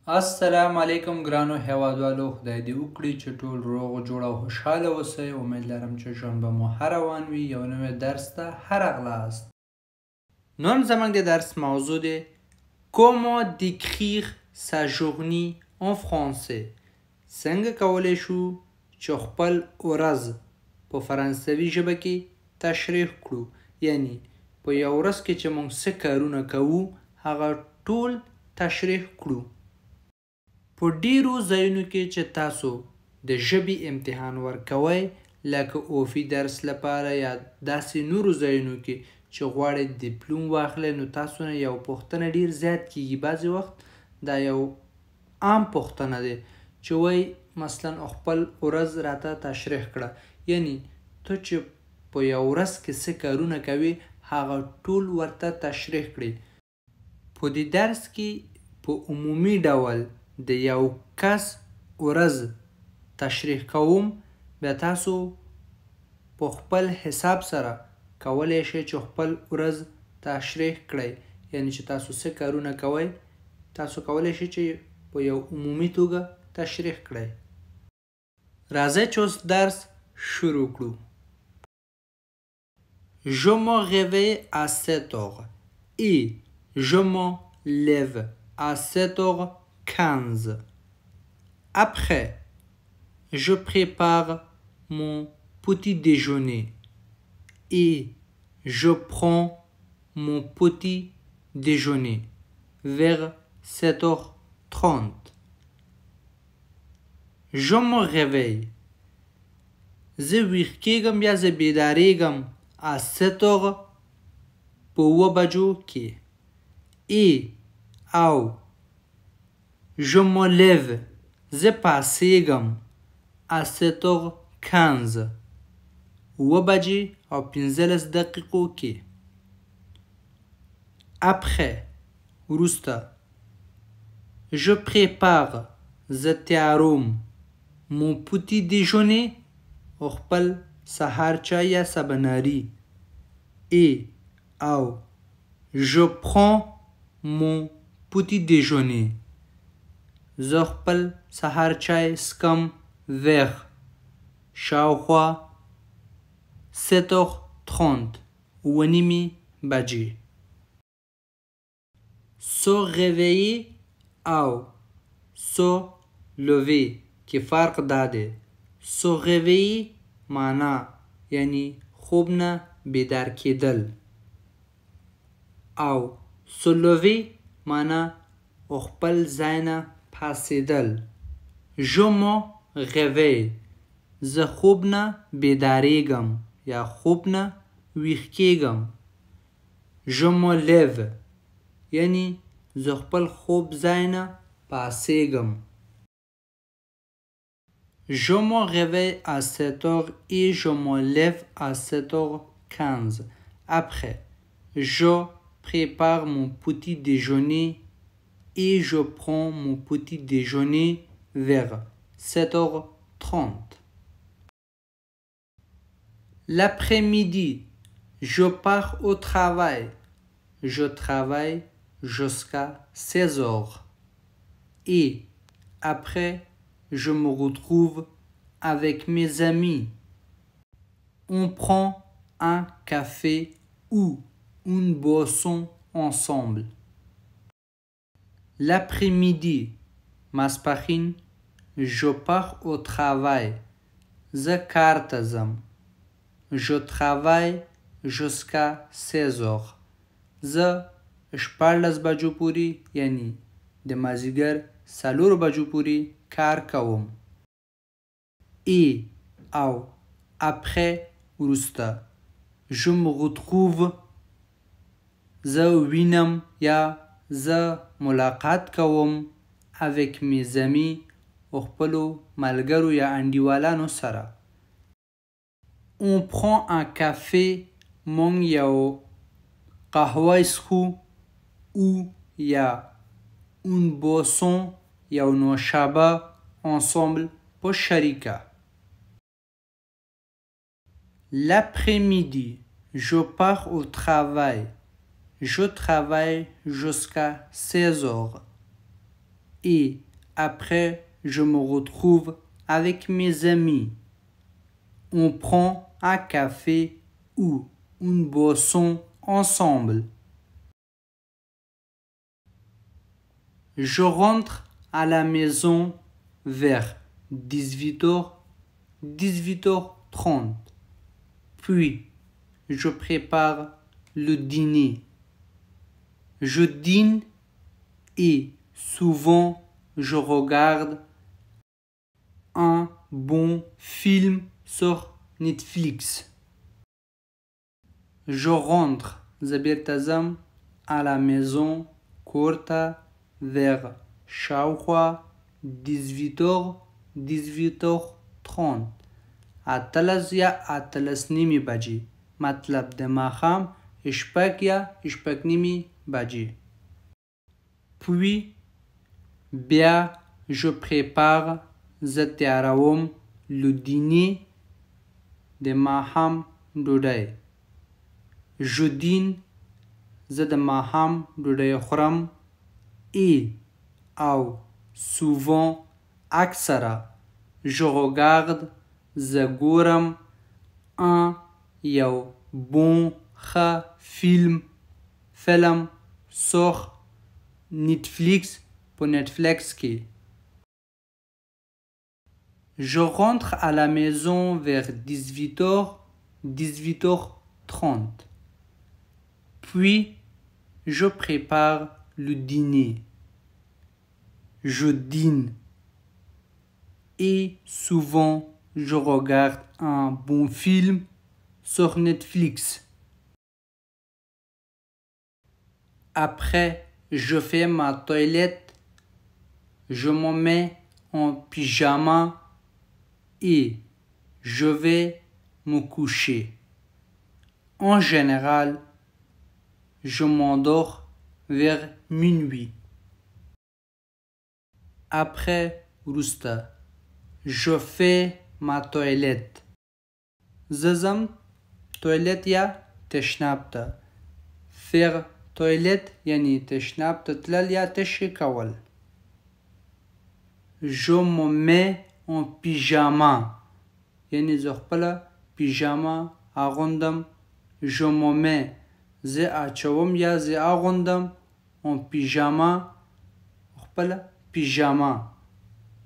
السلام علیکم ګرانو هیوادوالو، خدای دې وکړي چې ټول روغ جوړ او خوشحاله اوسئ. امید لرم چې ژوند به مو ښه روان وي. یو نوی درس ته ښه راغلاست. نن زموږ د درس موضوع دی Comment décrire sa journée en français. څنګه کولی شو چې خپل ورځ په فرانسوي ژبه کې تشریح کړو، یعنی په یو ورځ کې چې موږ څه کارونه کوو هغه ټول تشریح کړو. په ډیرو ځایونو کې چې تاسو د ژبې امتحان ورکوئ، لکه اوفي درس لپاره یا داسې نورو ځایونو کې چې غواړئ دیپلوم واخلئ، نو تاسو نه یو پوښتنه ډیر زیات کیږي. بعضې وخت دا یو عام پوښتنه دی چې وایي مثلا خپل ورځ راته تشریح کړه، یعنی ته چې په یو ورځ کې څه کارونه کوي هغه ټول ورته تشریح کړي. په دې درس کې په عمومي ډول د یو کس ورځ تشریح کوم، بیا تاسو په خپل حساب سره کولی شئ چې خپل ورځ تشریح کړئ، یعنی چې تاسو څه کارونه کوئ تاسو کولی شئ چې په یو عمومي توګه تشریح کړئ. راځئ چې اوس درس شروع کړو. Je me réveille à 7 heures et je me lève à 7h15. Après, je prépare mon petit déjeuner et je prends mon petit déjeuner vers 7h30. Je me réveille. زه ویښ کېږم یا زه بیدارېږم à 7h په 7 بجو کې. Et او je me lève زه پاڅېږم à 7h15 7 بجې او 15 دقیقو کې. Après وروسته je prépare زه تیاروم mon petit déjeuner خپل سهار چای یا سبناري. Et او je prends mon petit déjeuner زه خپل سهار چای سکم vers شاوخوا 7h30 9:30 بجې. Se réveiller او se lever کې فرق دا دی. Se réveiller معنا یعنی خوب نه بیدار کېدل، او se lever معنا خپل ځای نه پاڅېدل. Je me réveille زه خوب نه بیدارېږم یا خوب نه ویښ کېږم. Je me lève یعنی زه خپل خوب ځای نه پاڅېږم. Je me réveille à 7h et je me lève à 7h15. Après, je prépare mon petit déjeuner et je prends mon petit déjeuner vers 7h30. L'après-midi, je pars au travail. Je travaille jusqu'à 16h. Et après, je me retrouve avec mes amis. On prend un café ou une boisson ensemble. L'après-midi, ماسپښین je pars au travail زه کار ته ځم. Je travaille jusqu'à 16h زه 14 بجو پورې یعنی د مازدیګر 4 بجو پورې کار کوم. Et او après وروسته je me retrouve زه وینم یا زه ملاقات کوم avec mes amis خپلو ملګرو یا انډیوالانو سره. On prend un café مونږ یو قهوه څښو ou یا une boisson یو نوشابه ensemble په شریکه. L'après-midi je pars au travail. Je travaille jusqu'à 16h. et après je me retrouve avec mes amis. On prend un café ou une boisson ensemble. Je rentre à la maison vers 18h, 18h30. Puis, je prépare le dîner. Je dîne et souvent je regarde un bon film sur Netflix. Je rentre زبیرتزم à la maison courte vers شاوخوا 18h 18h30 اتلس یا اتلس نیمې بجې مطلب د ماښام شپږ یا شپږ نیمې بجې. Puis بیا je prépare زه تیاروم le dîner د ماښام ډوډۍ. Je dîne زه د ماښام ډوډۍ خورم et او souvent اکثره je regarde زه ګورم un یو bon ښه فلم sur Netflix په Netflix کې. Je rentre à la maison vers 18h 18h30. Puis je prépare le dîner. Je dîne et souvent je regarde un bon film sur Netflix. Après, je fais ma toilette, je me mets en pyjama et je vais me coucher. En général, je m'endors vers minuit. Après وروسته je fais ma toilette. زه تویلت یا تشناب ته. faire toilette یعنی تشناب ته تلل یا تشی کول. Je me mets en pyjama یعنی زه خپله پیژاما اغوندم. Je me mets زه اچوم یا زه اغوندم en pyjama خپله پیژاما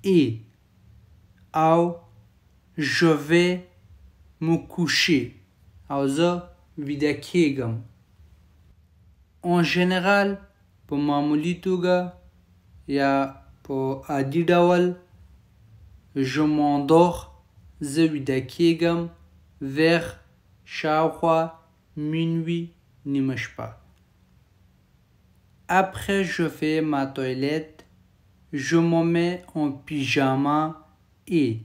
et او je vais me coucher او زه ویده کیږم. En général په معمولی توګه یا په عادي ډول je m'endors زه ویده کیږم vers شاوخوا minuit نیمه شپه. Après je fais ma toilette, je me mets en pyjama et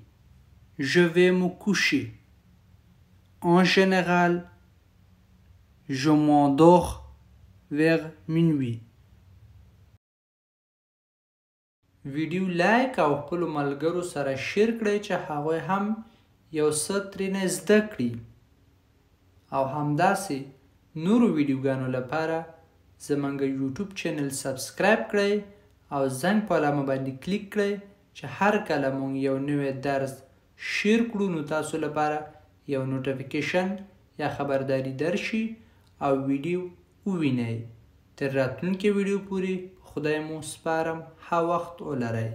je vais me coucher. En général, je m'endors vers minuit. ویډیو لایک او خپل ملګرو سره شیر کړئ چې هغوی هم یو څه ترېنه زده کړي او همداسې نورو ویډیوګانو لپاره زموږ یوټیوب چینل سبسکرایب کړئ او زنګ په علامه باندې کلیک کړئ چې هر کله موږ یو نوی درس شیر کړو نو تاسو لپاره یو نوټیفیکیشن یا خبرداری درشي او ویډیو ووینئ. تر راتلونکي ویډیو پورې خدای مو سپارم. ښه وخت ولرئ.